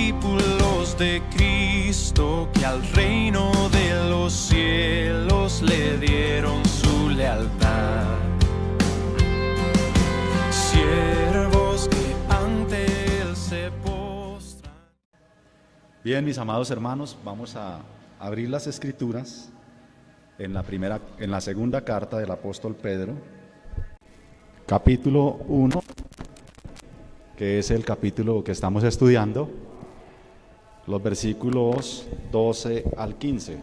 discípulos de Cristo que al reino de los cielos le dieron su lealtad. Siervos que ante él se postran. Bien, mis amados hermanos, vamos a abrir las Escrituras en la segunda carta del apóstol Pedro, capítulo 1, que es el capítulo que estamos estudiando, los versículos 12 al 15.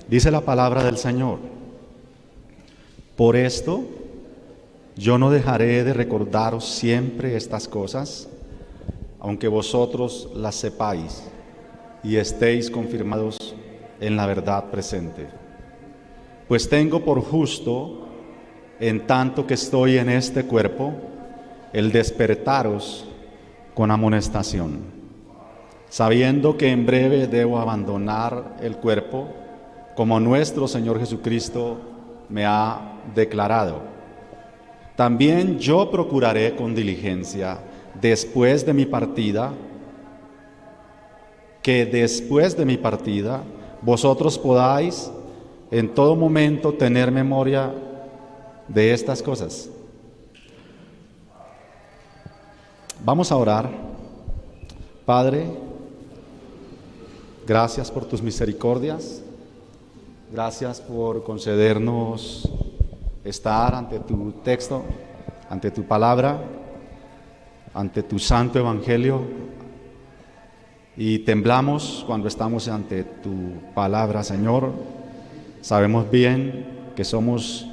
Dice la palabra del Señor: por esto yo no dejaré de recordaros siempre estas cosas, aunque vosotros las sepáis y estéis confirmados en la verdad presente. Pues tengo por justo, en tanto que estoy en este cuerpo, el despertaros con amonestación, sabiendo que en breve debo abandonar el cuerpo, como nuestro Señor Jesucristo me ha declarado. También yo procuraré con diligencia, después de mi partida, que después de mi partida vosotros podáis en todo momento tener memoria de estas cosas. Vamos a orar. Padre, gracias por tus misericordias, gracias por concedernos estar ante tu texto, ante tu palabra, ante tu santo evangelio, y temblamos cuando estamos ante tu palabra, Señor. Sabemos bien que somos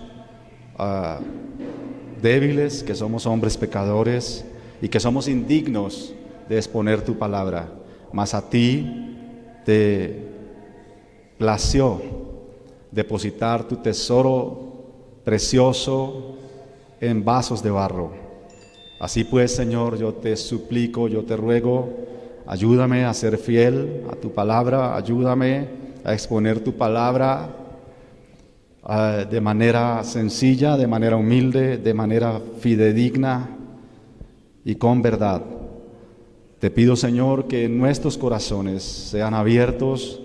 débiles, que somos hombres pecadores y que somos indignos de exponer tu palabra, mas a ti te plació depositar tu tesoro precioso en vasos de barro. Así pues, Señor, yo te suplico, yo te ruego, ayúdame a ser fiel a tu palabra, ayúdame a exponer tu palabra de manera sencilla, de manera humilde, de manera fidedigna y con verdad. Te pido, Señor, que nuestros corazones sean abiertos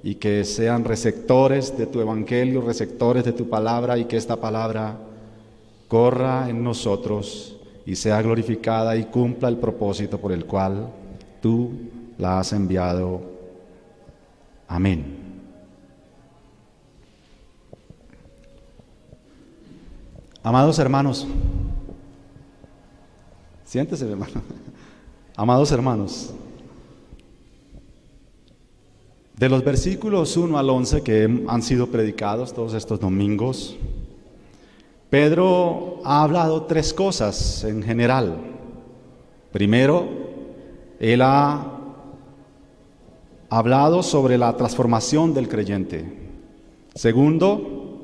y que sean receptores de tu evangelio, receptores de tu palabra, y que esta palabra corra en nosotros y sea glorificada y cumpla el propósito por el cual tú la has enviado. Amén. Amados hermanos, siéntese, hermano. Amados hermanos, de los versículos 1 al 11 que han sido predicados todos estos domingos, Pedro ha hablado tres cosas en general. Primero, él ha hablado sobre la transformación del creyente. Segundo,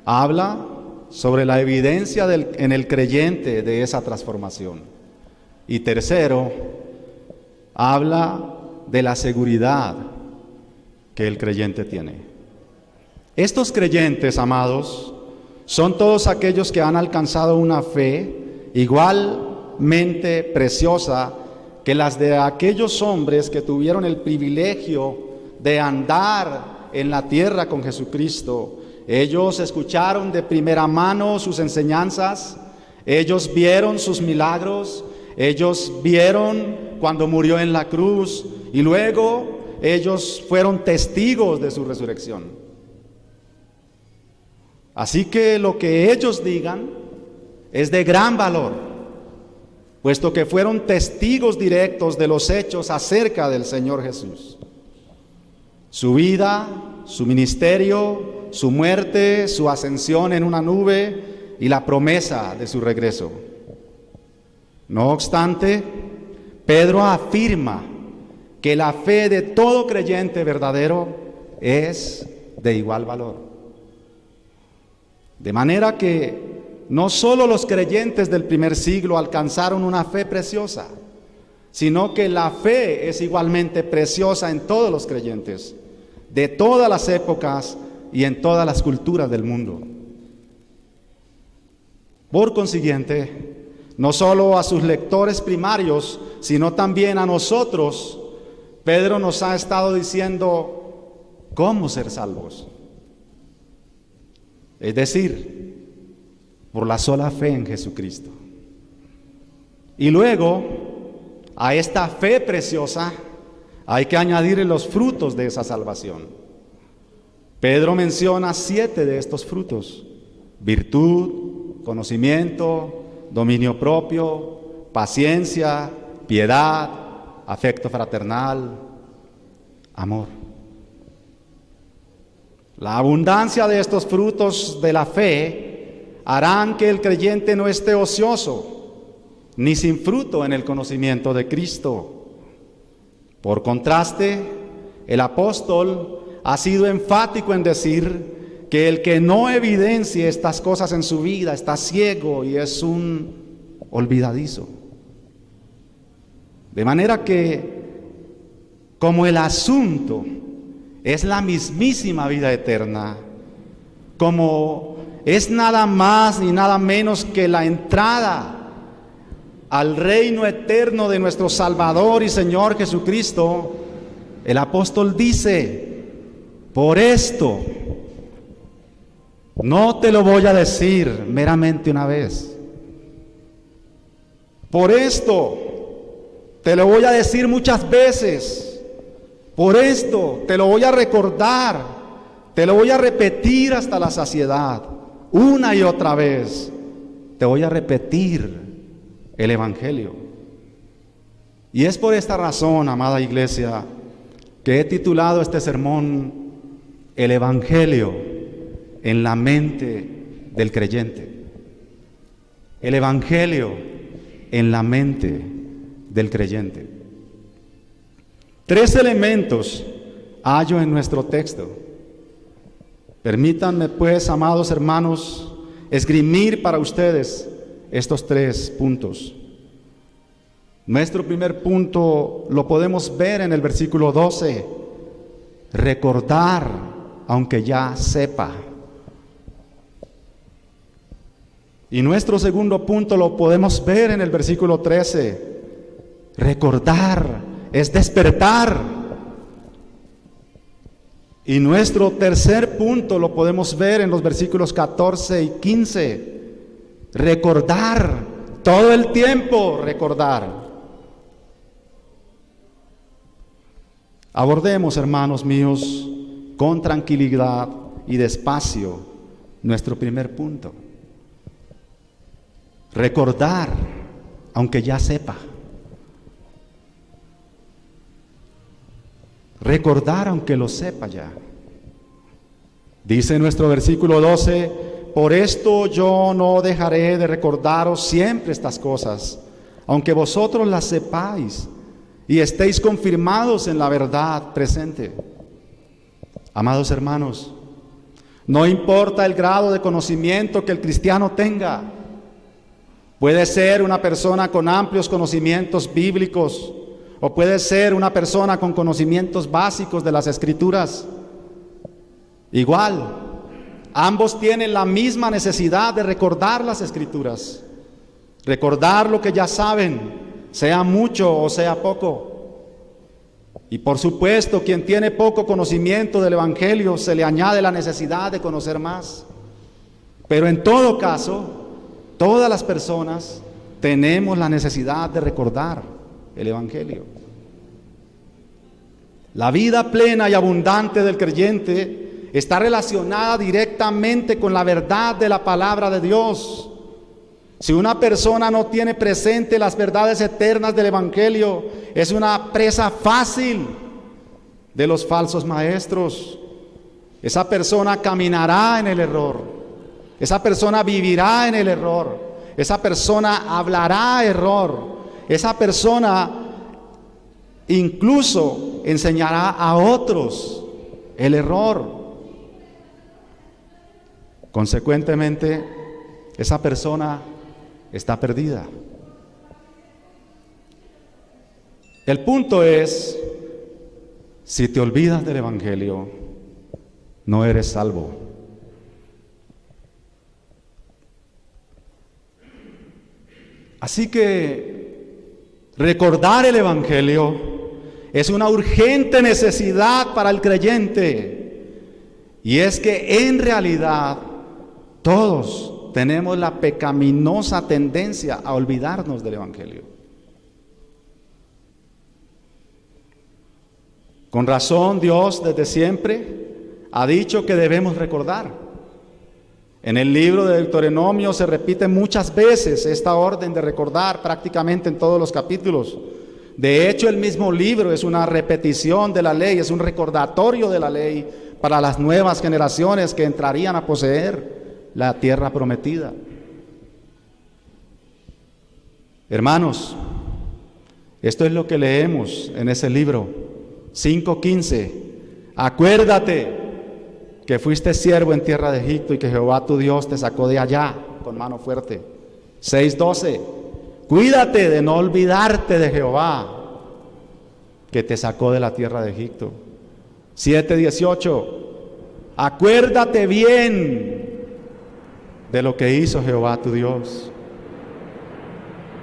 habla sobre la evidencia en el creyente de esa transformación. Y tercero, habla de la seguridad que el creyente tiene. Estos creyentes, amados, son todos aquellos que han alcanzado una fe igualmente preciosa que las de aquellos hombres que tuvieron el privilegio de andar en la tierra con Jesucristo. Ellos escucharon de primera mano sus enseñanzas, ellos vieron sus milagros, ellos vieron cuando murió en la cruz, y luego ellos fueron testigos de su resurrección. Así que lo que ellos digan es de gran valor, puesto que fueron testigos directos de los hechos acerca del Señor Jesús. Su vida, su ministerio, su muerte, su ascensión en una nube y la promesa de su regreso. No obstante, Pedro afirma que la fe de todo creyente verdadero es de igual valor. De manera que no solo los creyentes del primer siglo alcanzaron una fe preciosa, sino que la fe es igualmente preciosa en todos los creyentes, de todas las épocas y en todas las culturas del mundo. Por consiguiente, no solo a sus lectores primarios, sino también a nosotros, Pedro nos ha estado diciendo cómo ser salvos. Es decir, por la sola fe en Jesucristo. Y luego, a esta fe preciosa, hay que añadir los frutos de esa salvación. Pedro menciona 7 de estos frutos: virtud, conocimiento, dominio propio, paciencia, piedad, afecto fraternal, amor. La abundancia de estos frutos de la fe harán que el creyente no esté ocioso ni sin fruto en el conocimiento de Cristo. Por contraste, el apóstol ha sido enfático en decir que el que no evidencie estas cosas en su vida está ciego y es un olvidadizo. De manera que, como el asunto es la mismísima vida eterna, como es nada más ni nada menos que la entrada al reino eterno de nuestro Salvador y Señor Jesucristo, el apóstol dice: por esto no te lo voy a decir meramente una vez. Por esto te lo voy a decir muchas veces. Por esto te lo voy a recordar, te lo voy a repetir hasta la saciedad. Una y otra vez te voy a repetir el Evangelio. Y es por esta razón, amada iglesia, que he titulado este sermón El Evangelio en la mente del creyente. El Evangelio en la mente del creyente. 3 elementos hallo en nuestro texto. Permítanme pues, amados hermanos, esgrimir para ustedes estos 3 puntos. Nuestro primer punto lo podemos ver en el versículo 12. Recordar, aunque ya sepa. Y nuestro segundo punto lo podemos ver en el versículo 13. Recordar es despertar. Y nuestro tercer punto lo podemos ver en los versículos 14 y 15. Recordar, todo el tiempo recordar. Abordemos, hermanos míos, con tranquilidad y despacio nuestro primer punto. Recordar, aunque ya sepa. Recordar aunque lo sepa ya. Dice nuestro versículo 12: por esto yo no dejaré de recordaros siempre estas cosas, aunque vosotros las sepáis y estéis confirmados en la verdad presente. Amados hermanos, no importa el grado de conocimiento que el cristiano tenga. Puede ser una persona con amplios conocimientos bíblicos, o puede ser una persona con conocimientos básicos de las Escrituras. Igual, ambos tienen la misma necesidad de recordar las Escrituras. Recordar lo que ya saben, sea mucho o sea poco. Y por supuesto, quien tiene poco conocimiento del Evangelio, se le añade la necesidad de conocer más. Pero en todo caso, todas las personas tenemos la necesidad de recordar el Evangelio. La vida plena y abundante del creyente está relacionada directamente con la verdad de la palabra de Dios. Si una persona no tiene presente las verdades eternas del Evangelio, es una presa fácil de los falsos maestros. Esa persona caminará en el error. Esa persona vivirá en el error. Esa persona hablará error. Esa persona incluso enseñará a otros el error. Consecuentemente, esa persona está perdida. El punto es, si te olvidas del Evangelio, no eres salvo. Así que recordar el Evangelio es una urgente necesidad para el creyente. Y es que en realidad todos tenemos la pecaminosa tendencia a olvidarnos del Evangelio. Con razón, Dios desde siempre ha dicho que debemos recordar. En el libro de Deuteronomio se repite muchas veces esta orden de recordar, prácticamente en todos los capítulos. De hecho, el mismo libro es una repetición de la ley, es un recordatorio de la ley para las nuevas generaciones que entrarían a poseer la tierra prometida. Hermanos, esto es lo que leemos en ese libro, 5:15. Acuérdate que fuiste siervo en tierra de Egipto y que Jehová tu Dios te sacó de allá con mano fuerte. 6:12. Cuídate de no olvidarte de Jehová que te sacó de la tierra de Egipto. 7:18. Acuérdate bien de lo que hizo Jehová tu Dios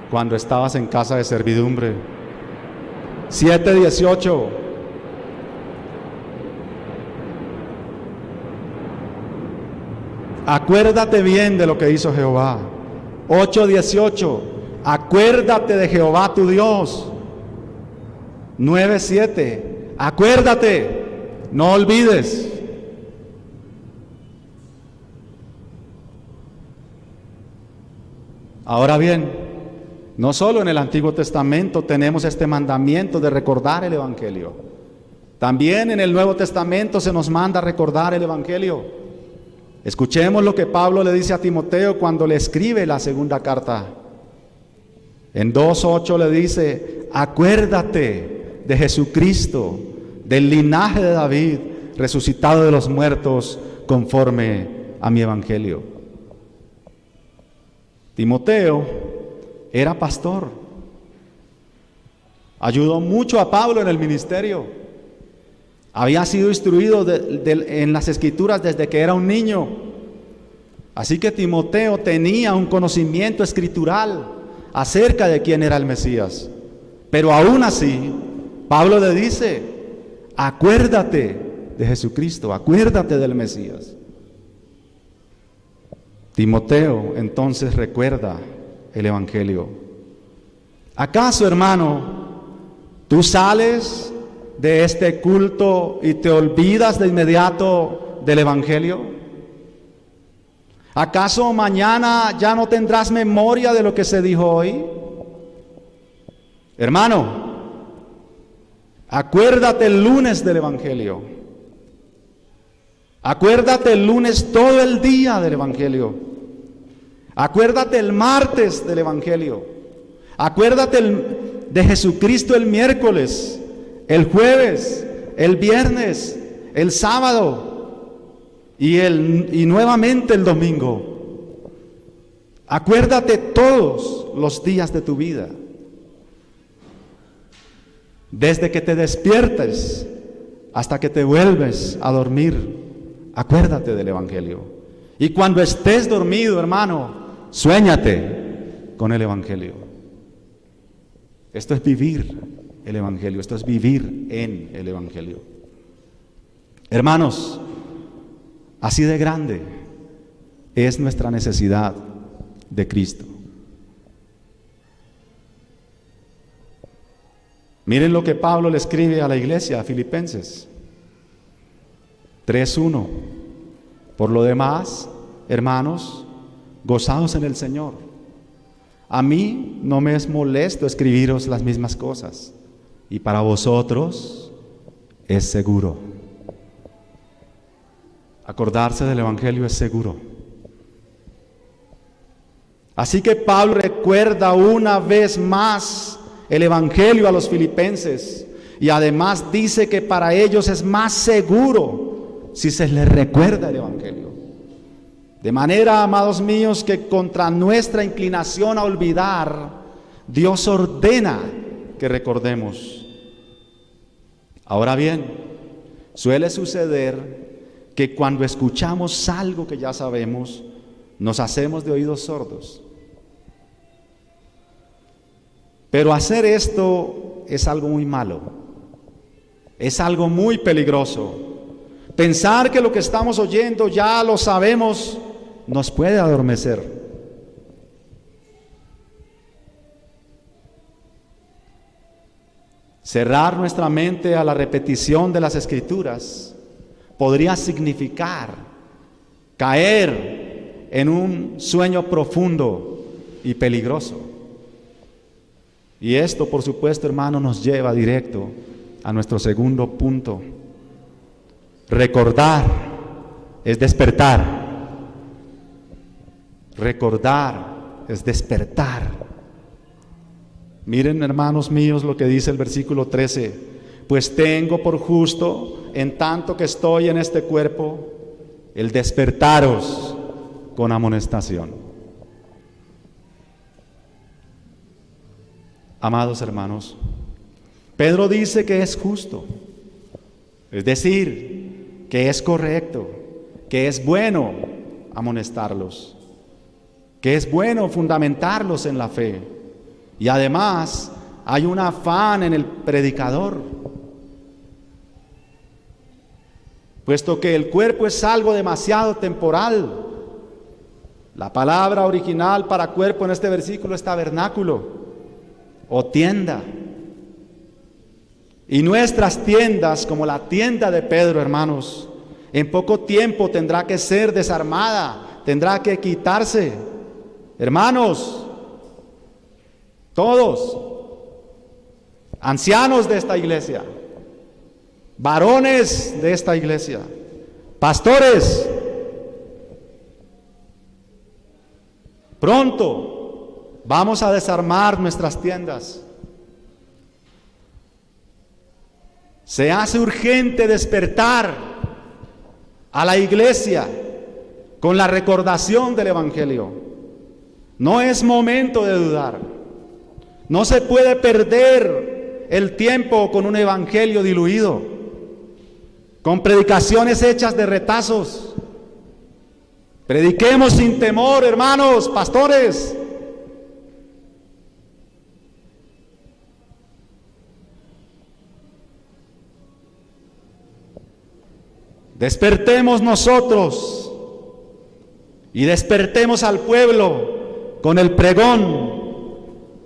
cuando estabas en casa de servidumbre. 7:18. Acuérdate bien de lo que hizo Jehová. 8:18. Acuérdate de Jehová tu Dios. 9:7. Acuérdate, no olvides. Ahora bien, no solo en el Antiguo Testamento tenemos este mandamiento de recordar el Evangelio. También en el Nuevo Testamento se nos manda recordar el Evangelio. Escuchemos lo que Pablo le dice a Timoteo cuando le escribe la segunda carta. En 2:8 le dice: acuérdate de Jesucristo, del linaje de David, resucitado de los muertos, conforme a mi evangelio. Timoteo era pastor. Ayudó mucho a Pablo en el ministerio. Había sido instruido en las Escrituras desde que era un niño. Así que Timoteo tenía un conocimiento escritural acerca de quién era el Mesías. Pero aún así, Pablo le dice: acuérdate de Jesucristo, acuérdate del Mesías. Timoteo entonces recuerda el Evangelio. ¿Acaso, hermano, tú sales de este culto y te olvidas de inmediato del Evangelio? ¿Acaso mañana ya no tendrás memoria de lo que se dijo hoy? Hermano, acuérdate el lunes del Evangelio. Acuérdate el lunes todo el día del Evangelio. Acuérdate el martes del Evangelio. Acuérdate de Jesucristo el miércoles, el jueves, el viernes, el sábado y nuevamente el domingo. Acuérdate todos los días de tu vida. Desde que te despiertes hasta que te vuelves a dormir, acuérdate del Evangelio. Y cuando estés dormido, hermano, suéñate con el Evangelio. Esto es vivir el Evangelio, esto es vivir en el Evangelio. Hermanos, así de grande es nuestra necesidad de Cristo. Miren lo que Pablo le escribe a la iglesia, a Filipenses 3:1. Por lo demás, hermanos, gozaos en el Señor. A mí no me es molesto escribiros las mismas cosas, y para vosotros es seguro. Acordarse del Evangelio es seguro. Así que Pablo recuerda una vez más el Evangelio a los filipenses, y además dice que para ellos es más seguro si se les recuerda el Evangelio. De manera, amados míos, que contra nuestra inclinación a olvidar, Dios ordena que recordemos. Ahora bien, suele suceder que cuando escuchamos algo que ya sabemos, nos hacemos de oídos sordos. Pero hacer esto es algo muy malo, es algo muy peligroso. Pensar que lo que estamos oyendo ya lo sabemos nos puede adormecer. Cerrar nuestra mente a la repetición de las Escrituras podría significar caer en un sueño profundo y peligroso. Y esto, por supuesto, hermano, nos lleva directo a nuestro segundo punto. Recordar es despertar. Recordar es despertar. Miren, hermanos míos, lo que dice el versículo 13. Pues tengo por justo, en tanto que estoy en este cuerpo, el despertaros con amonestación. Amados hermanos, Pedro dice que es justo, es decir, que es correcto, que es bueno amonestarlos, que es bueno fundamentarlos en la fe. Y además hay un afán en el predicador, puesto que el cuerpo es algo demasiado temporal. La palabra original para cuerpo en este versículo es tabernáculo o tienda. Y nuestras tiendas, como la tienda de Pedro, hermanos, en poco tiempo tendrá que ser desarmada, tendrá que quitarse. Hermanos, todos, ancianos de esta iglesia, varones de esta iglesia, pastores, pronto vamos a desarmar nuestras tiendas. Se hace urgente despertar a la iglesia con la recordación del Evangelio. No es momento de dudar. No se puede perder el tiempo con un evangelio diluido, con predicaciones hechas de retazos. Prediquemos sin temor, hermanos, pastores. Despertemos nosotros y despertemos al pueblo con el pregón,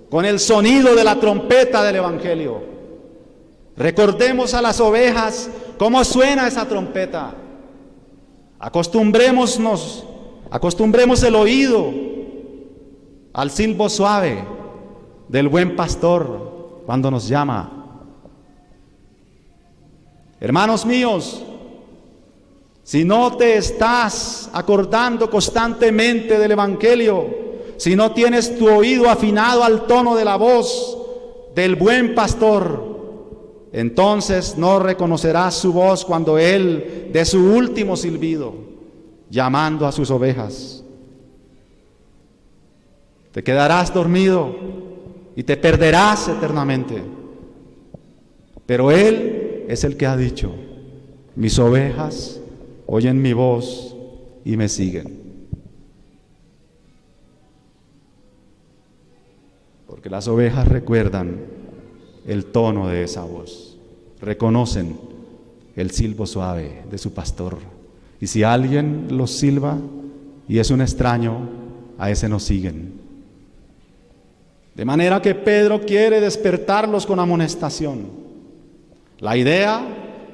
con el sonido de la trompeta del Evangelio. Recordemos a las ovejas cómo suena esa trompeta. Acostumbremos el oído al silbo suave del buen pastor cuando nos llama. Hermanos míos, si no te estás acordando constantemente del Evangelio, si no tienes tu oído afinado al tono de la voz del buen pastor, entonces no reconocerás su voz cuando Él dé su último silbido, llamando a sus ovejas. Te quedarás dormido y te perderás eternamente. Pero Él es el que ha dicho: mis ovejas oyen mi voz y me siguen. Porque las ovejas recuerdan el tono de esa voz, reconocen el silbo suave de su pastor. Y si alguien los silba y es un extraño, a ese no siguen. De manera que Pedro quiere despertarlos con amonestación. La idea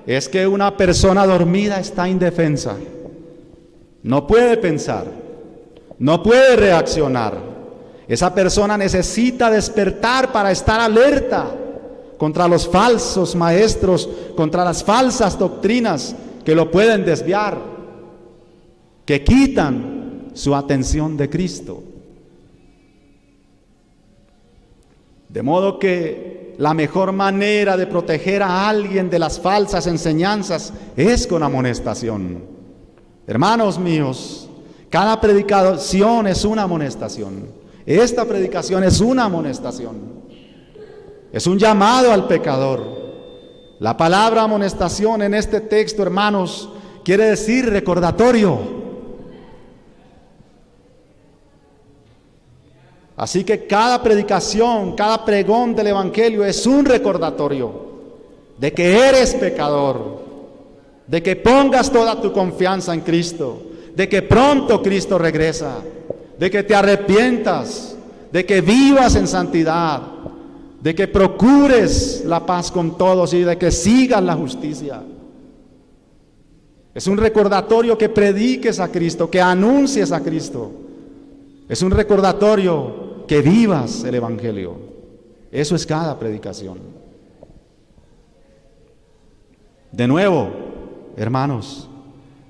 es que una persona dormida está indefensa, no puede pensar, no puede reaccionar. Esa persona necesita despertar para estar alerta contra los falsos maestros, contra las falsas doctrinas que lo pueden desviar, que quitan su atención de Cristo. De modo que la mejor manera de proteger a alguien de las falsas enseñanzas es con amonestación. Hermanos míos, cada predicación es una amonestación. Esta predicación es una amonestación. Es un llamado al pecador. La palabra amonestación en este texto, hermanos, quiere decir recordatorio. Así que cada predicación, cada pregón del Evangelio es un recordatorio de que eres pecador, de que pongas toda tu confianza en Cristo, de que pronto Cristo regresa, de que te arrepientas, de que vivas en santidad, de que procures la paz con todos y de que sigas la justicia. Es un recordatorio que prediques a Cristo, que anuncies a Cristo. Es un recordatorio que vivas el Evangelio. Eso es cada predicación. De nuevo, hermanos,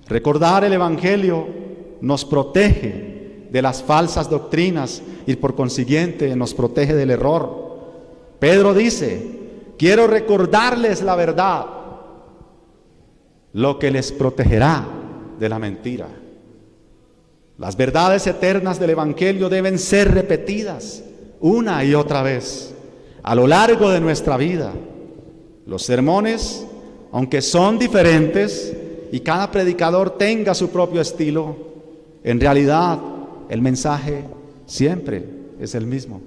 recordar el Evangelio nos protege de las falsas doctrinas y por consiguiente nos protege del error. Pedro dice: quiero recordarles la verdad, lo que les protegerá de la mentira. Las verdades eternas del Evangelio deben ser repetidas una y otra vez a lo largo de nuestra vida. Los sermones, aunque son diferentes y cada predicador tenga su propio estilo, en realidad el mensaje siempre es el mismo.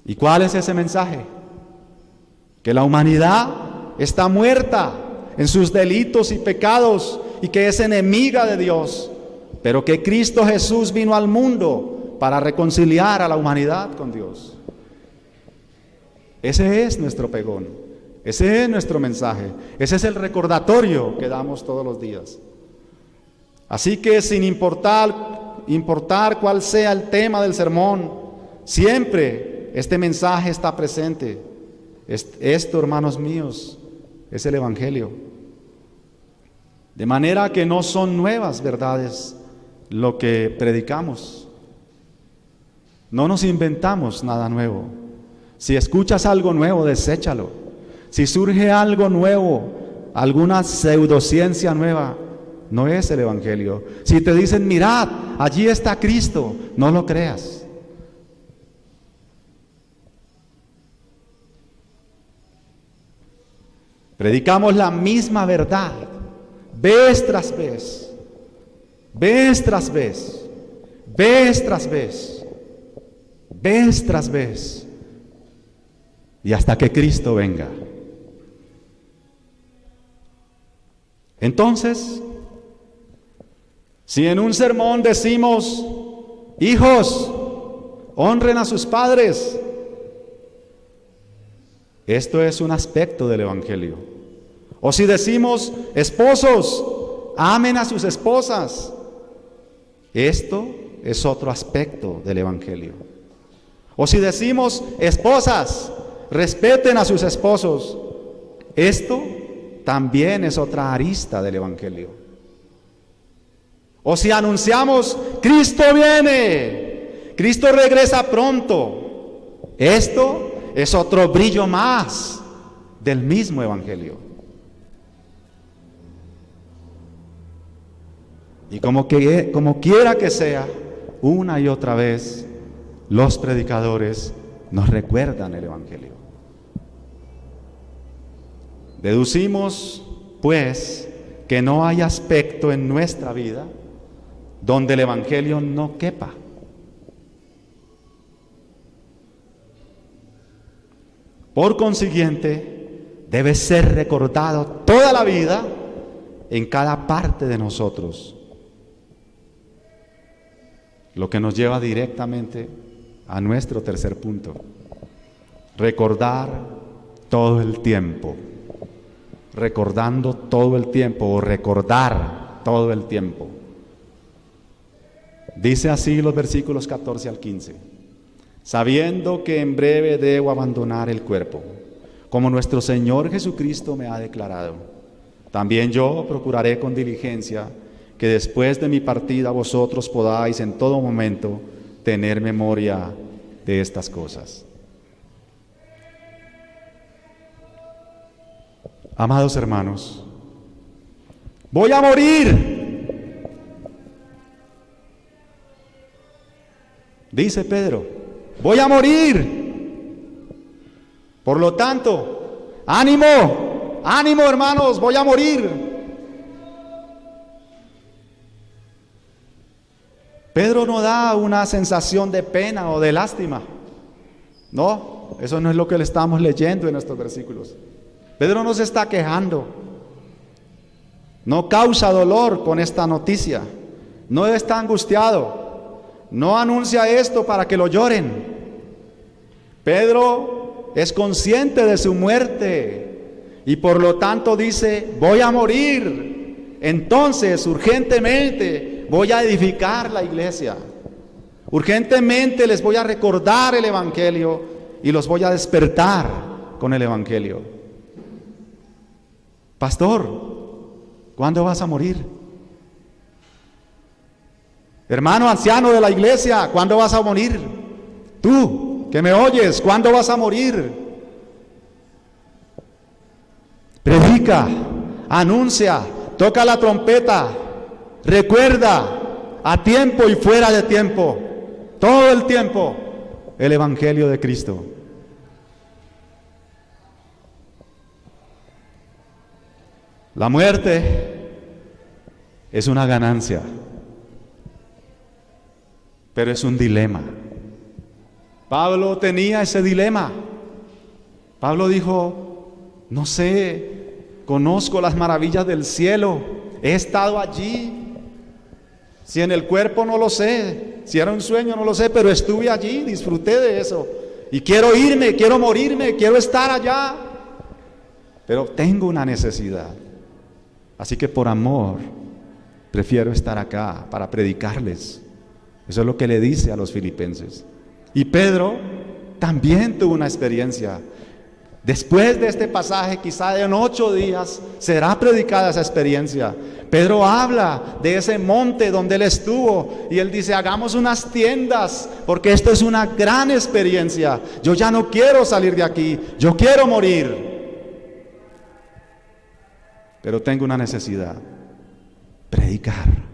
¿Y cuál es ese mensaje? Que la humanidad está muerta en sus delitos y pecados y que es enemiga de Dios, pero que Cristo Jesús vino al mundo para reconciliar a la humanidad con Dios. Ese es nuestro pregón, ese es nuestro mensaje, ese es el recordatorio que damos todos los días. Así que sin importar cuál sea el tema del sermón, siempre este mensaje está presente. Esto, hermanos míos, es el Evangelio. De manera que no son nuevas verdades lo que predicamos. No nos inventamos nada nuevo. Si escuchas algo nuevo, deséchalo. Si surge algo nuevo, alguna pseudociencia nueva, no es el Evangelio. Si te dicen, mirad, allí está Cristo, no lo creas. Predicamos la misma verdad, vez tras vez, vez tras vez, vez tras vez, vez tras vez, y hasta que Cristo venga. Entonces, si en un sermón decimos, hijos, honren a sus padres, esto es un aspecto del Evangelio. O si decimos, esposos, amen a sus esposas, esto es otro aspecto del Evangelio. O si decimos, esposas, respeten a sus esposos, esto también es otra arista del Evangelio. O si anunciamos, Cristo viene, Cristo regresa pronto, esto es otro brillo más del mismo Evangelio. Y como quiera que sea, una y otra vez, los predicadores nos recuerdan el Evangelio. Deducimos, pues, que no hay aspecto en nuestra vida donde el Evangelio no quepa. Por consiguiente, debe ser recordado toda la vida en cada parte de nosotros. Lo que nos lleva directamente a nuestro tercer punto. Recordar todo el tiempo. Recordando todo el tiempo o recordar todo el tiempo. Dice así los versículos 14 al 15. Sabiendo que en breve debo abandonar el cuerpo, como nuestro Señor Jesucristo me ha declarado. También yo procuraré con diligencia que después de mi partida vosotros podáis en todo momento tener memoria de estas cosas. Amados hermanos, voy a morir, dice Pedro, voy a morir. Por lo tanto, ánimo, ánimo hermanos, voy a morir. Pedro no da una sensación de pena o de lástima. No, eso no es lo que le estamos leyendo en estos versículos. Pedro no se está quejando. No causa dolor con esta noticia. No está angustiado. No anuncia esto para que lo lloren. Pedro es consciente de su muerte y por lo tanto dice: voy a morir. Entonces, urgentemente, voy a edificar la iglesia. Urgentemente les voy a recordar el Evangelio y los voy a despertar con el Evangelio. Pastor, ¿cuándo vas a morir? Hermano anciano de la iglesia, ¿cuándo vas a morir? Tú, que me oyes, ¿cuándo vas a morir? Predica, anuncia, toca la trompeta, recuerda, a tiempo y fuera de tiempo, todo el tiempo, el Evangelio de Cristo. La muerte es una ganancia, pero es un dilema. Pablo tenía ese dilema. Pablo dijo: no sé, conozco las maravillas del cielo, he estado allí. Si en el cuerpo no lo sé, si era un sueño no lo sé, pero estuve allí, disfruté de eso. Y quiero irme, quiero morirme, quiero estar allá. Pero tengo una necesidad. Así que por amor, prefiero estar acá para predicarles. Eso es lo que le dice a los filipenses. Y Pedro también tuvo una experiencia. Después de este pasaje, quizá en 8 días, será predicada esa experiencia. Pedro habla de ese monte donde él estuvo y él dice: hagamos unas tiendas, porque esto es una gran experiencia. Yo ya no quiero salir de aquí, yo quiero morir. Pero tengo una necesidad: predicar.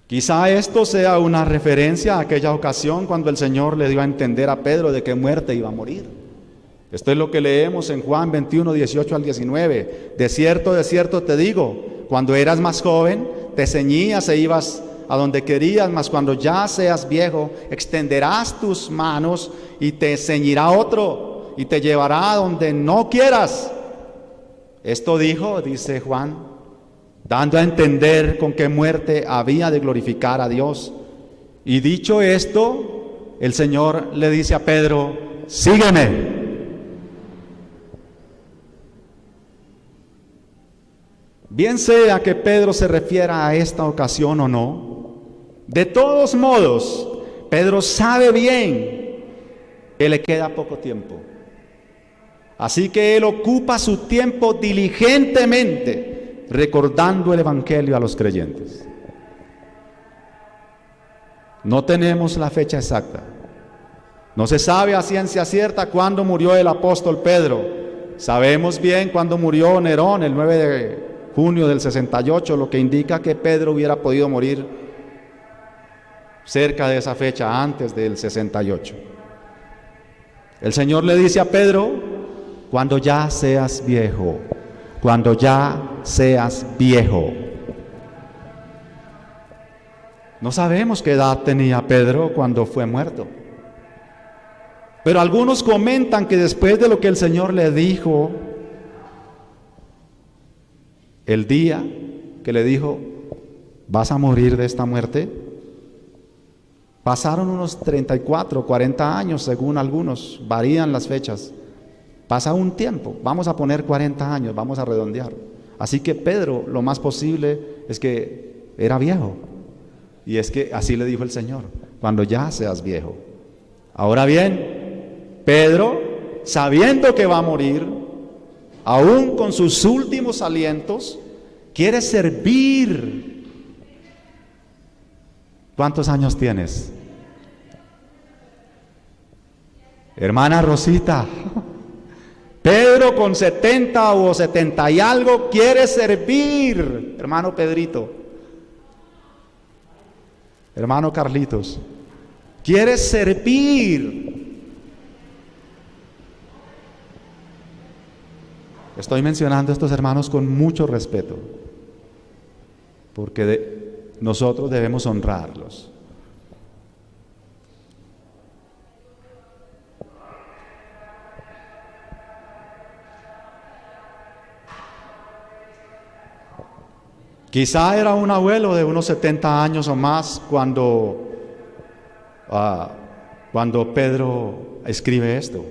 Quizá esto sea una referencia a aquella ocasión cuando el Señor le dio a entender a Pedro de qué muerte iba a morir. Esto es lo que leemos en Juan 21, 18 al 19. De cierto te digo, cuando eras más joven, te ceñías e ibas a donde querías, mas cuando ya seas viejo, extenderás tus manos y te ceñirá otro y te llevará a donde no quieras. Esto dijo, dice Juan, dando a entender con qué muerte había de glorificar a Dios. Y dicho esto, el Señor le dice a Pedro: sígueme. Bien sea que Pedro se refiera a esta ocasión o no, de todos modos, Pedro sabe bien que le queda poco tiempo. Así que él ocupa su tiempo diligentemente recordando el Evangelio a los creyentes. No tenemos la fecha exacta. No se sabe a ciencia cierta cuándo murió el apóstol Pedro. Sabemos bien cuándo murió Nerón, el 9 de junio del 68, lo que indica que Pedro hubiera podido morir cerca de esa fecha, antes del 68. El Señor le dice a Pedro: cuando ya seas viejo, cuando ya seas viejo. No sabemos qué edad tenía Pedro cuando fue muerto, pero algunos comentan que después de lo que el Señor le dijo, el día que le dijo: vas a morir de esta muerte, pasaron unos 34, 40 años según algunos, varían las fechas. Pasa un tiempo, vamos a poner 40 años, vamos a redondear. Así que Pedro, lo más posible es que era viejo. Y es que así le dijo el Señor: cuando ya seas viejo. Ahora bien, Pedro, sabiendo que va a morir, aún con sus últimos alientos, quiere servir. ¿Cuántos años tienes? Hermana Rosita, Pedro con 70 o 70 y algo quiere servir. Hermano Pedrito, hermano Carlitos, quiere servir. Estoy mencionando a estos hermanos con mucho respeto. porque nosotros debemos honrarlos. Quizá era un abuelo de unos 70 años o más cuando Pedro escribe esto.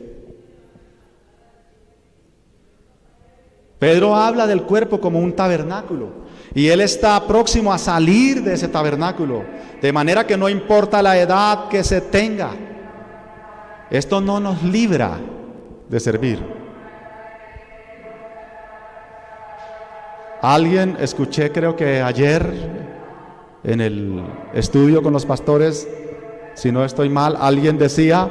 Pedro habla del cuerpo como un tabernáculo y él está próximo a salir de ese tabernáculo, de manera que no importa la edad que se tenga, esto no nos libra de servir. Alguien, escuché creo que ayer en el estudio con los pastores, si no estoy mal, alguien decía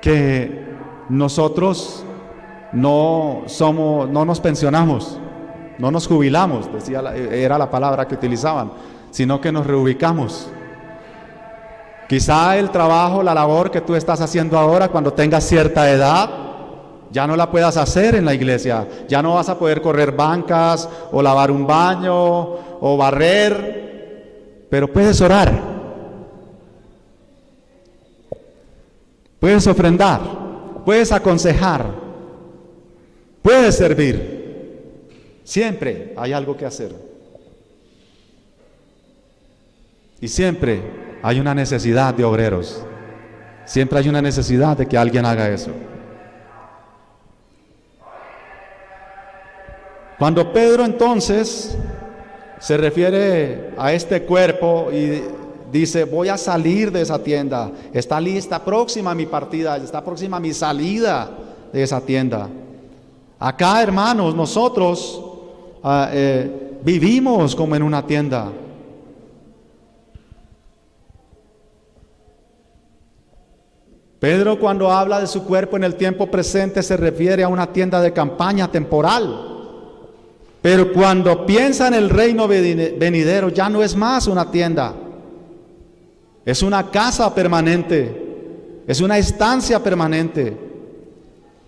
que nosotros no nos pensionamos, no nos jubilamos, era la palabra que utilizaban, sino que nos reubicamos. Quizá el trabajo, la labor que tú estás haciendo ahora, cuando tengas cierta edad, ya no la puedas hacer en la iglesia, ya no vas a poder correr bancas, o lavar un baño, o barrer, pero puedes orar, puedes ofrendar, puedes aconsejar, puedes servir. Siempre hay algo que hacer. Y siempre hay una necesidad de obreros. Siempre hay una necesidad de que alguien haga eso. Cuando Pedro entonces se refiere a este cuerpo y dice, voy a salir de esa tienda, está lista, próxima mi partida, está próxima mi salida de esa tienda. Acá, hermanos, nosotros vivimos como en una tienda. Pedro, cuando habla de su cuerpo en el tiempo presente, se refiere a una tienda de campaña temporal. Pero cuando piensa en el reino venidero, ya no es más una tienda. Es una casa permanente. Es una estancia permanente.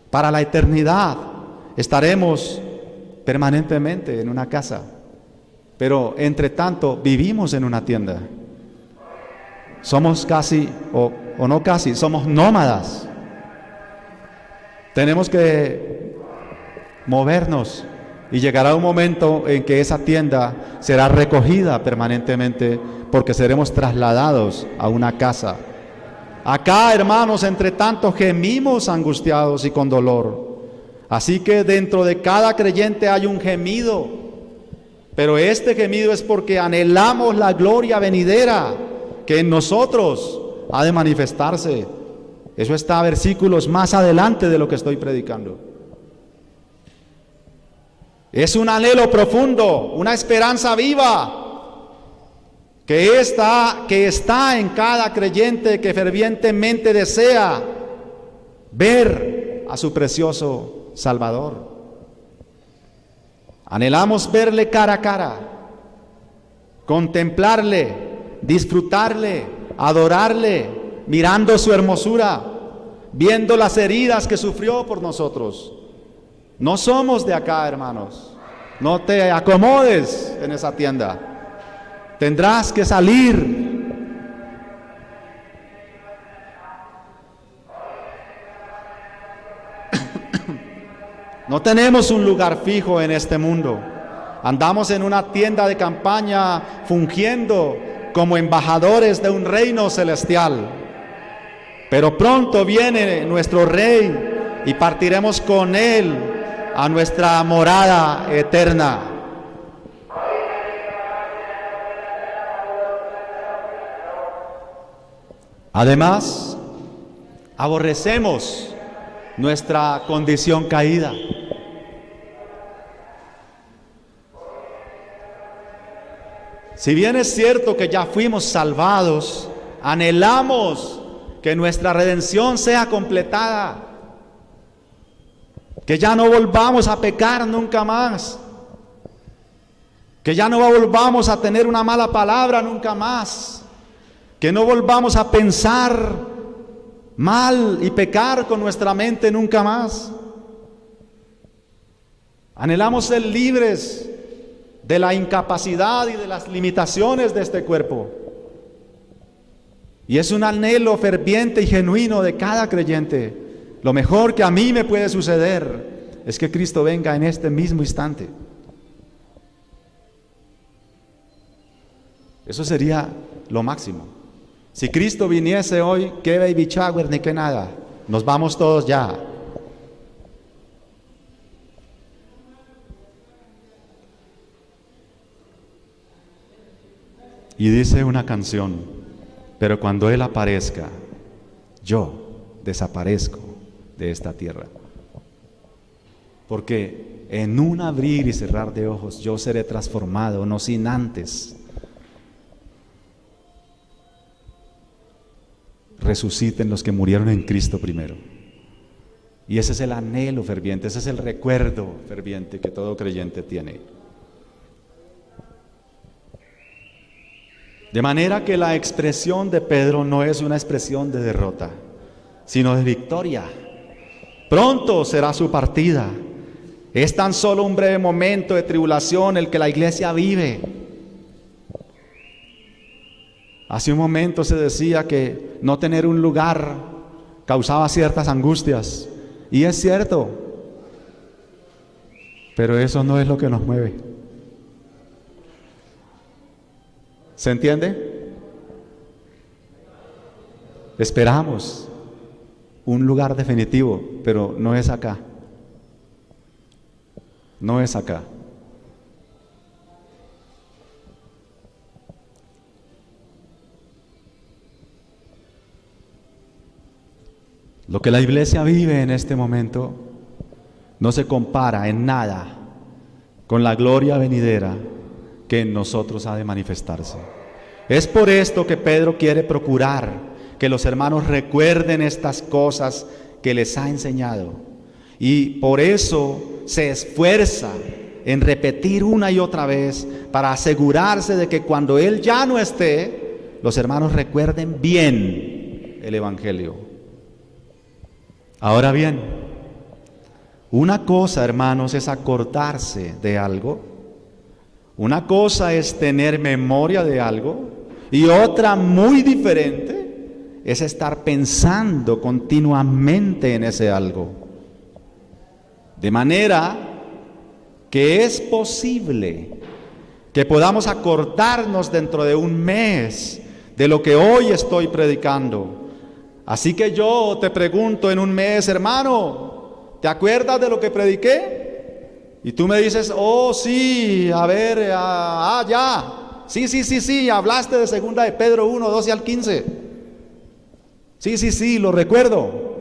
Para la eternidad estaremos permanentemente en una casa. Pero entre tanto vivimos en una tienda. Somos casi, o no casi, somos nómadas. Tenemos que movernos. Y llegará un momento en que esa tienda será recogida permanentemente, porque seremos trasladados a una casa. Acá, hermanos, entre tanto gemimos angustiados y con dolor. Así que dentro de cada creyente hay un gemido, pero este gemido es porque anhelamos la gloria venidera que en nosotros ha de manifestarse. Eso está versículos más adelante de lo que estoy predicando. Es un anhelo profundo, una esperanza viva que está en cada creyente que fervientemente desea ver a su precioso Salvador. Anhelamos verle cara a cara, contemplarle, disfrutarle, adorarle, mirando su hermosura, viendo las heridas que sufrió por nosotros. No somos de acá, hermanos. No te acomodes en esa tienda. Tendrás que salir. No tenemos un lugar fijo en este mundo. Andamos en una tienda de campaña fungiendo como embajadores de un reino celestial. Pero pronto viene nuestro Rey y partiremos con Él a nuestra morada eterna. Además, aborrecemos nuestra condición caída. Si bien es cierto que ya fuimos salvados, anhelamos que nuestra redención sea completada, que ya no volvamos a pecar nunca más, que ya no volvamos a tener una mala palabra nunca más, que no volvamos a pensar mal y pecar con nuestra mente nunca más. Anhelamos ser libres de la incapacidad y de las limitaciones de este cuerpo. Y es un anhelo ferviente y genuino de cada creyente. Lo mejor que a mí me puede suceder es que Cristo venga en este mismo instante. Eso sería lo máximo. Si Cristo viniese hoy, qué baby shower ni qué nada. Nos vamos todos ya. Y dice una canción: pero cuando Él aparezca, yo desaparezco de esta tierra. Porque en un abrir y cerrar de ojos yo seré transformado, no sin antes resuciten los que murieron en Cristo primero. Y ese es el anhelo ferviente, ese es el recuerdo ferviente que todo creyente tiene. De manera que la expresión de Pedro no es una expresión de derrota, sino de victoria. Pronto será su partida. Es tan solo un breve momento de tribulación el que la iglesia vive. Hace un momento se decía que no tener un lugar causaba ciertas angustias, y es cierto, pero eso no es lo que nos mueve. ¿Se entiende? Esperamos un lugar definitivo, pero no es acá. No es acá. Lo que la iglesia vive en este momento no se compara en nada con la gloria venidera que en nosotros ha de manifestarse. Es por esto que Pedro quiere procurar que los hermanos recuerden estas cosas que les ha enseñado, y por eso se esfuerza en repetir una y otra vez para asegurarse de que cuando él ya no esté, los hermanos recuerden bien el Evangelio. Ahora bien, una cosa, hermanos, es acordarse de algo, una cosa es tener memoria de algo, y otra muy diferente es estar pensando continuamente en ese algo. De manera que es posible que podamos acordarnos dentro de un mes de lo que hoy estoy predicando. Así que yo te pregunto en un mes: hermano, ¿te acuerdas de lo que prediqué? Y tú me dices: oh sí, a ver, ya. Sí, hablaste de 2 de Pedro 1, 12 al 15. Sí, lo recuerdo.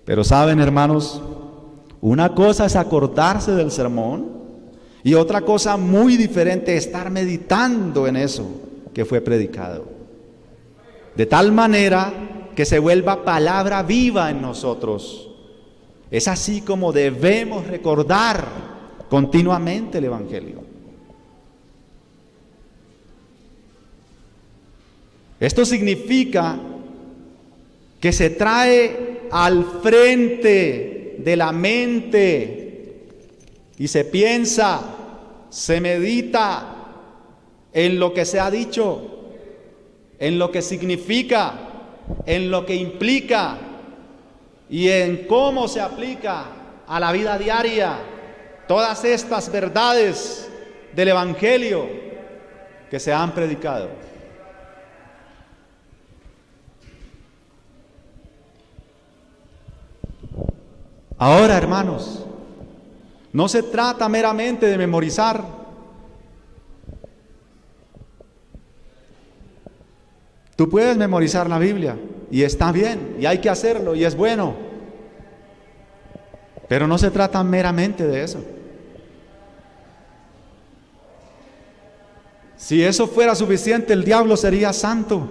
Pero saben, hermanos, una cosa es acordarse del sermón y otra cosa muy diferente es estar meditando en eso que fue predicado. De tal manera que se vuelva palabra viva en nosotros. Es así como debemos recordar continuamente el Evangelio. Esto significa que se trae al frente de la mente y se piensa, se medita en lo que se ha dicho, en lo que significa, en lo que implica y en cómo se aplica a la vida diaria todas estas verdades del Evangelio que se han predicado. Ahora, hermanos, no se trata meramente de memorizar. Tú puedes memorizar la Biblia y está bien, y hay que hacerlo y es bueno. Pero no se trata meramente de eso. Si eso fuera suficiente, el diablo sería santo.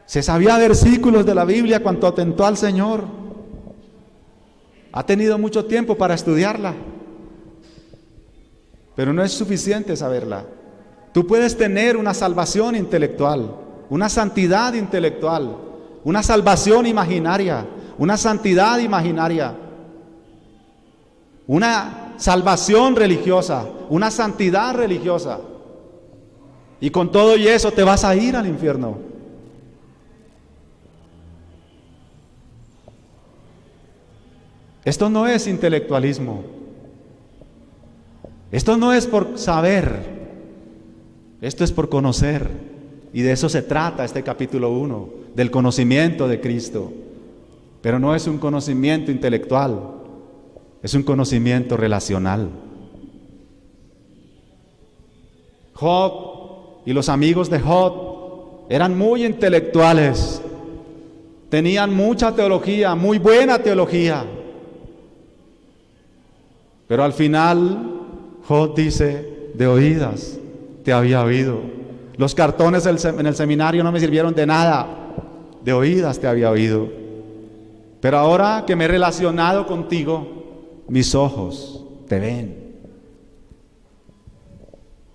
Se sabía versículos de la Biblia cuando atentó al Señor. Ha tenido mucho tiempo para estudiarla, pero no es suficiente saberla. Tú puedes tener una salvación intelectual, una santidad intelectual, una salvación imaginaria, una santidad imaginaria, una salvación religiosa, una santidad religiosa. Y con todo y eso te vas a ir al infierno. Esto no es intelectualismo. Esto no es por saber. Esto es por conocer. Y de eso se trata este capítulo 1, del conocimiento de Cristo. Pero no es un conocimiento intelectual, es un conocimiento relacional. Job y los amigos de Job eran muy intelectuales, tenían mucha teología, muy buena teología. Pero al final Job dice, de oídas te había oído. Los cartones en el seminario no me sirvieron de nada, de oídas te había oído. Pero ahora que me he relacionado contigo, mis ojos te ven.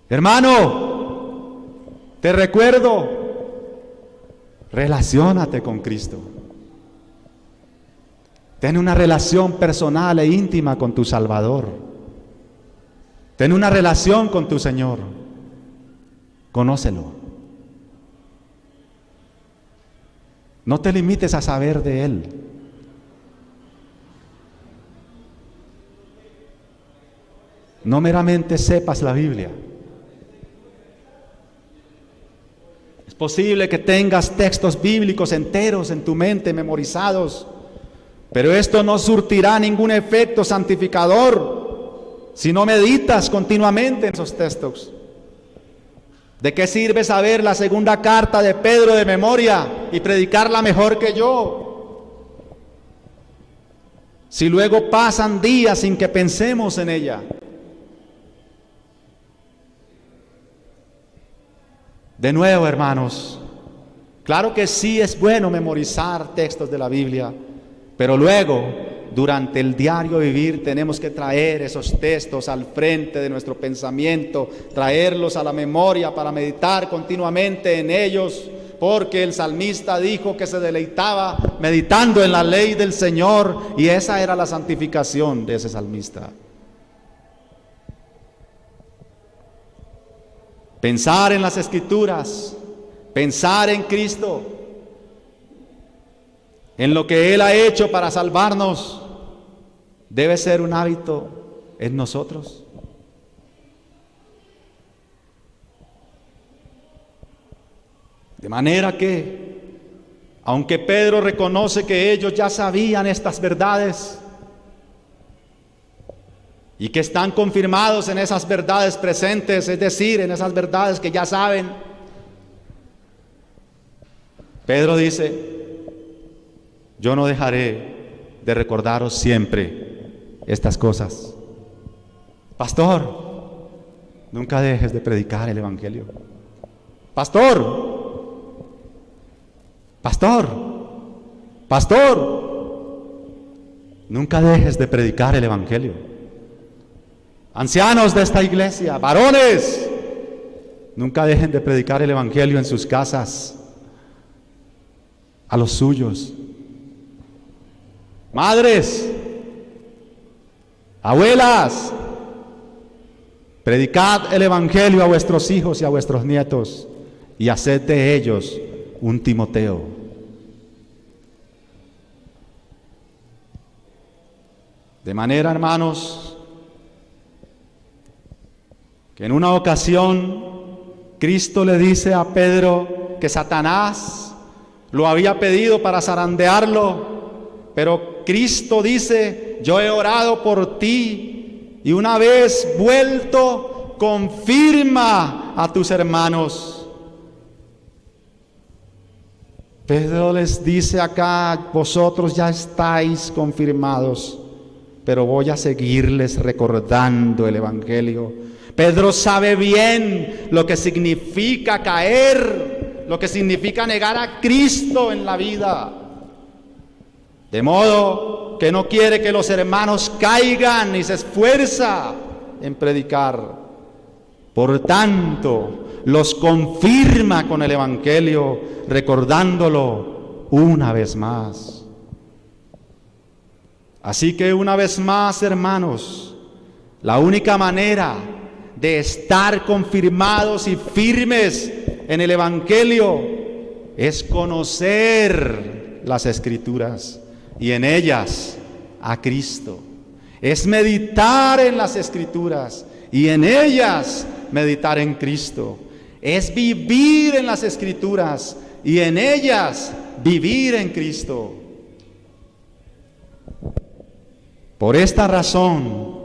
Hermano, te recuerdo, relaciónate con Cristo. Ten una relación personal e íntima con tu Salvador. Ten una relación con tu Señor. Conócelo. No te limites a saber de Él. No meramente sepas la Biblia. Es posible que tengas textos bíblicos enteros en tu mente, memorizados, pero esto no surtirá ningún efecto santificador si no meditas continuamente en esos textos. ¿De qué sirve saber la segunda carta de Pedro de memoria y predicarla mejor que yo, si luego pasan días sin que pensemos en ella? De nuevo, hermanos, claro que sí es bueno memorizar textos de la Biblia, pero luego, durante el diario vivir, tenemos que traer esos textos al frente de nuestro pensamiento, traerlos a la memoria para meditar continuamente en ellos, porque el salmista dijo que se deleitaba meditando en la ley del Señor, y esa era la santificación de ese salmista. Pensar en las Escrituras, pensar en Cristo, en lo que Él ha hecho para salvarnos, debe ser un hábito en nosotros. De manera que, aunque Pedro reconoce que ellos ya sabían estas verdades y que están confirmados en esas verdades presentes, es decir, en esas verdades que ya saben, Pedro dice: yo no dejaré de recordaros siempre estas cosas. Pastor, nunca dejes de predicar el Evangelio. Pastor, nunca dejes de predicar el Evangelio. Ancianos de esta iglesia, varones, nunca dejen de predicar el Evangelio en sus casas, a los suyos. Madres, abuelas, predicad el Evangelio a vuestros hijos y a vuestros nietos, y haced de ellos un Timoteo. De manera, hermanos, que en una ocasión Cristo le dice a Pedro que Satanás lo había pedido para zarandearlo, pero Cristo dice: yo he orado por ti, y una vez vuelto, confirma a tus hermanos. Pedro les dice acá: vosotros ya estáis confirmados, pero voy a seguirles recordando el Evangelio. Pedro sabe bien lo que significa caer, lo que significa negar a Cristo en la vida. De modo que no quiere que los hermanos caigan y se esfuerza en predicar. Por tanto, los confirma con el Evangelio, recordándolo una vez más. Así que una vez más, hermanos, La única manera de estar confirmados y firmes en el Evangelio es conocer las Escrituras y en ellas a Cristo. Es meditar en las Escrituras y en ellas meditar en Cristo. Es vivir en las Escrituras y en ellas vivir en Cristo. Por esta razón,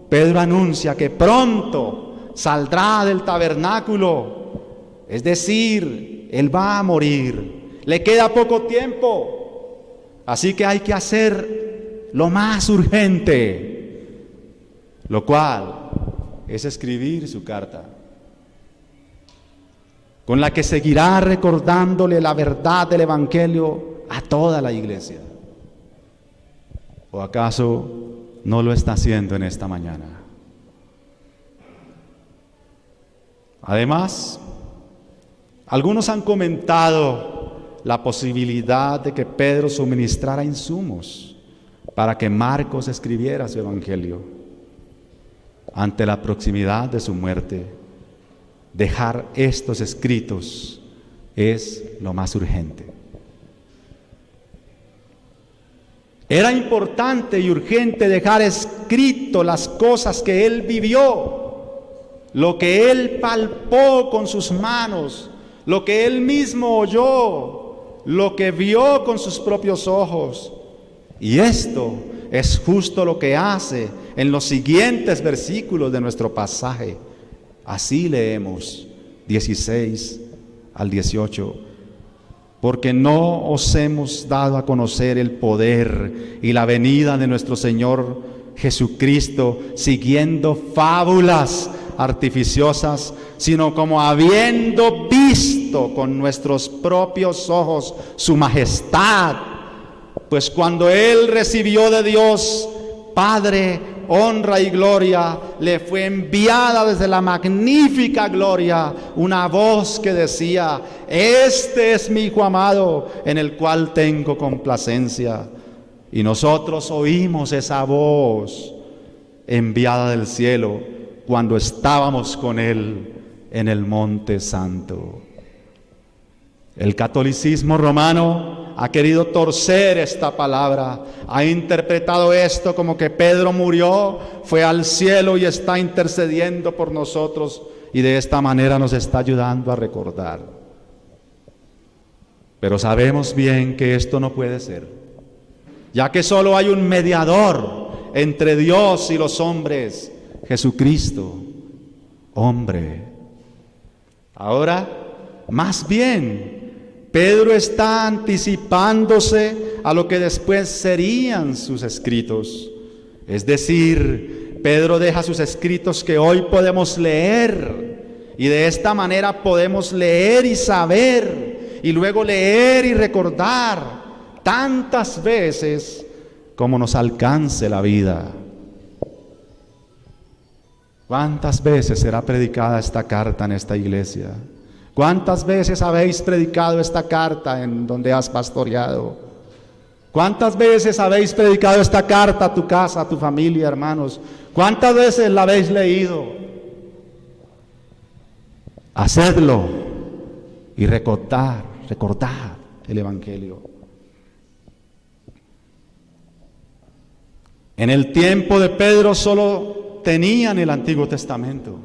Pedro anuncia que pronto saldrá del tabernáculo, es decir, él va a morir. Le queda poco tiempo, así que hay que hacer lo más urgente, lo cual es escribir su carta, con la que seguirá recordándole la verdad del Evangelio a toda la iglesia. ¿O acaso no lo está haciendo en esta mañana? Además, algunos han comentado la posibilidad de que Pedro suministrara insumos para que Marcos escribiera su evangelio. Ante la proximidad de su muerte, dejar estos escritos es lo más urgente. Era importante y urgente dejar escrito las cosas que él vivió, lo que él palpó con sus manos, lo que él mismo oyó, lo que vio con sus propios ojos. Y esto es justo lo que hace en los siguientes versículos de nuestro pasaje. Así leemos 16 al 18. Porque no os hemos dado a conocer el poder y la venida de nuestro Señor Jesucristo siguiendo fábulas artificiosas, sino como habiendo visto con nuestros propios ojos su majestad. Pues cuando Él recibió de Dios Padre honra y gloria, le fue enviada desde la magnífica gloria una voz que decía: este es mi Hijo amado, en el cual tengo complacencia. Y nosotros oímos esa voz enviada del cielo cuando estábamos con Él en el Monte Santo. El catolicismo romano ha querido torcer esta palabra, ha interpretado esto como que Pedro murió, fue al cielo y está intercediendo por nosotros, y de esta manera nos está ayudando a recordar. Pero sabemos bien que esto no puede ser, ya que solo hay un mediador entre Dios y los hombres, Jesucristo, hombre. Ahora, más bien, Pedro está anticipándose a lo que después serían sus escritos. Es decir, Pedro deja sus escritos que hoy podemos leer, y de esta manera podemos leer y saber, y luego leer y recordar tantas veces como nos alcance la vida. ¿Cuántas veces será predicada esta carta en esta iglesia? ¿Cuántas veces habéis predicado esta carta en donde has pastoreado? ¿Cuántas veces habéis predicado esta carta a tu casa, a tu familia, hermanos? ¿Cuántas veces la habéis leído? Hacedlo y recordad el Evangelio. En el tiempo de Pedro solo tenían el Antiguo Testamento.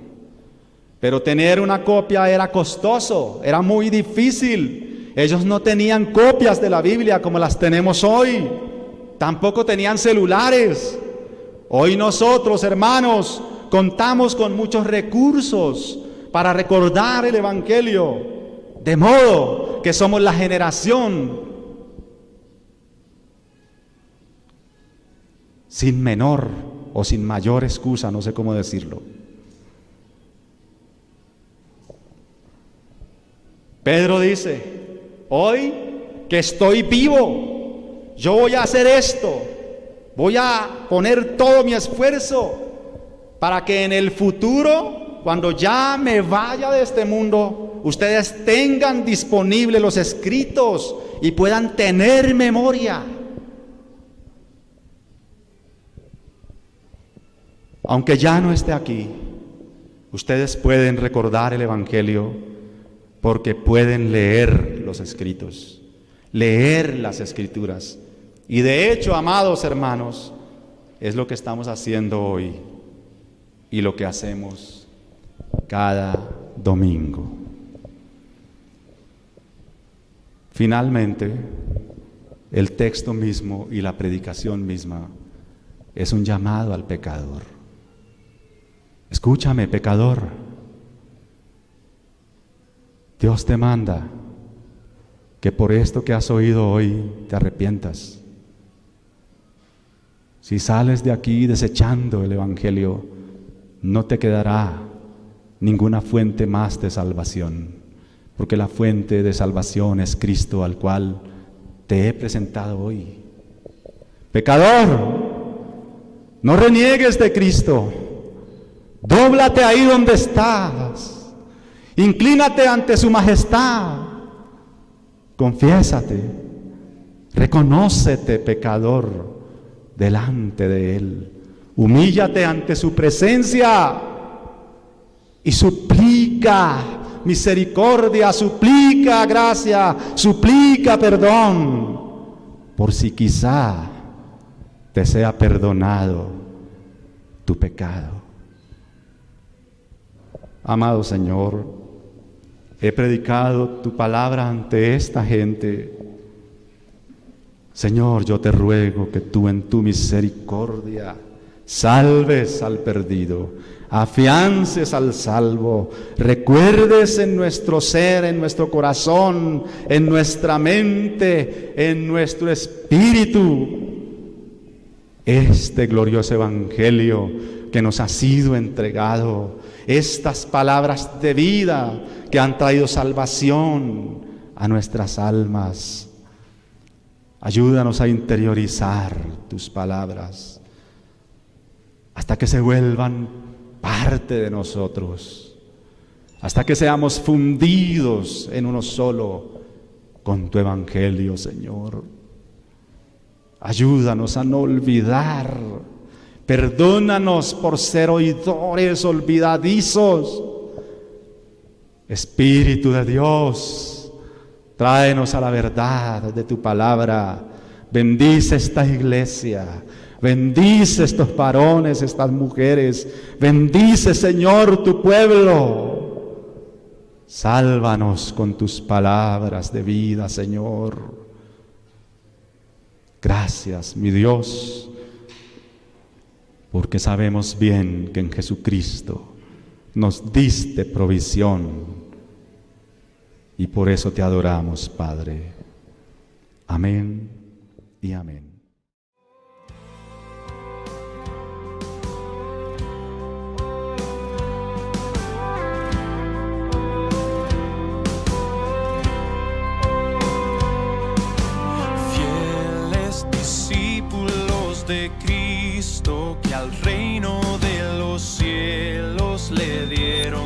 Pero tener una copia era costoso, era muy difícil. Ellos no tenían copias de la Biblia como las tenemos hoy. Tampoco tenían celulares. Hoy nosotros, hermanos, contamos con muchos recursos para recordar el Evangelio. De modo que somos la generación sin menor o sin mayor excusa, no sé cómo decirlo. Pedro dice: hoy que estoy vivo, yo voy a hacer esto, voy a poner todo mi esfuerzo para que en el futuro, cuando ya me vaya de este mundo, ustedes tengan disponibles los escritos y puedan tener memoria. Aunque ya no esté aquí, ustedes pueden recordar el Evangelio porque pueden leer los escritos, leer las Escrituras. Y de hecho, amados hermanos, es lo que estamos haciendo hoy y lo que hacemos cada domingo. Finalmente, el texto mismo y la predicación misma es un llamado al pecador. Escúchame, pecador. Dios te manda que por esto que has oído hoy te arrepientas. Si sales de aquí desechando el Evangelio, no te quedará ninguna fuente más de salvación, porque la fuente de salvación es Cristo, al cual te he presentado hoy. Pecador, no reniegues de Cristo. Dóblate ahí donde estás. Inclínate ante su majestad. Confiésate. Reconócete, pecador, delante de Él. Humíllate ante su presencia y suplica misericordia, suplica gracia, suplica perdón, por si quizá te sea perdonado tu pecado. Amado Señor, he predicado tu palabra ante esta gente. Señor, yo te ruego que tú en tu misericordia salves al perdido, afiances al salvo, recuerdes en nuestro ser, en nuestro corazón, en nuestra mente, en nuestro espíritu, este glorioso evangelio que nos ha sido entregado, estas palabras de vida que han traído salvación a nuestras almas. Ayúdanos a interiorizar tus palabras hasta que se vuelvan parte de nosotros, hasta que seamos fundidos en uno solo con tu evangelio, Señor. Ayúdanos a no olvidar. Perdónanos por ser oidores olvidadizos. Espíritu de Dios, tráenos a la verdad de tu palabra. Bendice esta iglesia. Bendice estos varones, estas mujeres. Bendice, Señor, tu pueblo. Sálvanos con tus palabras de vida, Señor. Gracias, mi Dios, porque sabemos bien que en Jesucristo nos diste provisión y por eso te adoramos, Padre. Amén y amén. Fieles discípulos de Cristo que al reino de los cielos le dieron